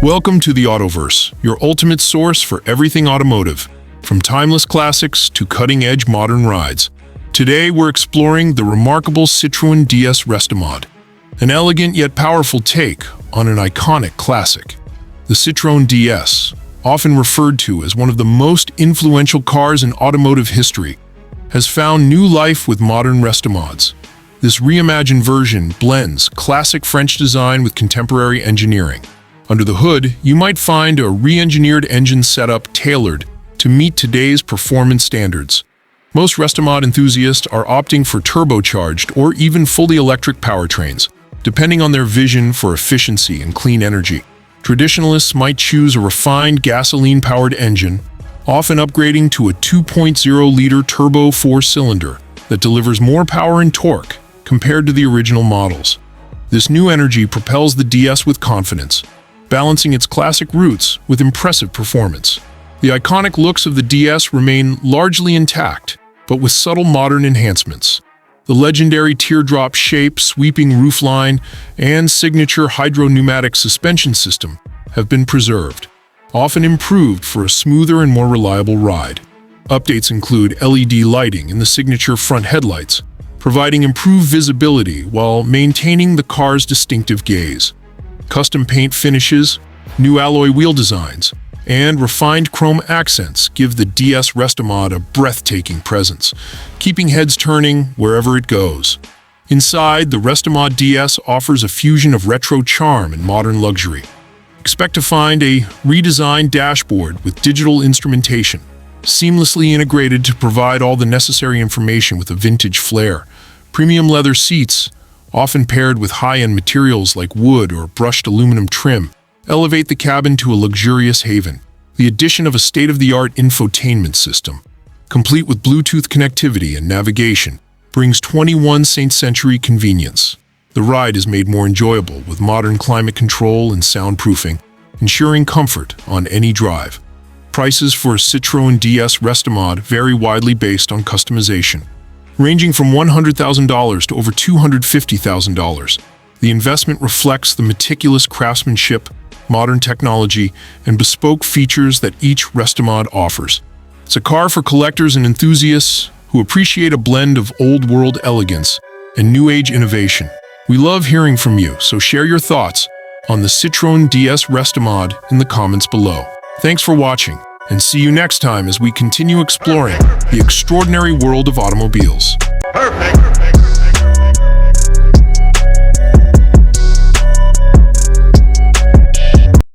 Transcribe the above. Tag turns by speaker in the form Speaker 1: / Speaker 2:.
Speaker 1: Welcome to the Autoverse, your ultimate source for everything automotive, from timeless classics to cutting-edge modern rides. Today, we're exploring the remarkable Citroen DS Restomod, an elegant yet powerful take on an iconic classic. The Citroen DS, often referred to as one of the most influential cars in automotive history, has found new life with modern Restomods. This reimagined version blends classic French design with contemporary engineering. Under the hood, you might find a re-engineered engine setup tailored to meet today's performance standards. Most Restomod enthusiasts are opting for turbocharged or even fully electric powertrains, depending on their vision for efficiency and clean energy. Traditionalists might choose a refined gasoline-powered engine, often upgrading to a 2.0-liter turbo four-cylinder that delivers more power and torque compared to the original models. This new energy propels the DS with confidence, balancing its classic roots with impressive performance. The iconic looks of the DS remain largely intact, but with subtle modern enhancements. The legendary teardrop shape, sweeping roofline, and signature hydro-pneumatic suspension system have been preserved, often improved for a smoother and more reliable ride. Updates include LED lighting in the signature front headlights, providing improved visibility while maintaining the car's distinctive gaze. Custom paint finishes, new alloy wheel designs, and refined chrome accents give the DS Restomod a breathtaking presence, keeping heads turning wherever it goes. Inside, the Restomod DS offers a fusion of retro charm and modern luxury. Expect to find a redesigned dashboard with digital instrumentation, seamlessly integrated to provide all the necessary information with a vintage flair. Premium leather seats, often paired with high-end materials like wood or brushed aluminum trim, elevate the cabin to a luxurious haven. The addition of a state-of-the-art infotainment system, complete with Bluetooth connectivity and navigation, brings 21st century convenience. The ride is made more enjoyable with modern climate control and soundproofing, ensuring comfort on any drive. Prices for a Citroen DS Restomod vary widely based on customization, ranging from $100,000 to over $250,000. The investment reflects the meticulous craftsmanship, modern technology, and bespoke features that each Restomod offers. It's a car for collectors and enthusiasts who appreciate a blend of old-world elegance and new-age innovation. We love hearing from you, so share your thoughts on the Citroen DS Restomod in the comments below. Thanks for watching, and see you next time as we continue exploring the extraordinary world of automobiles.
Speaker 2: Perfect.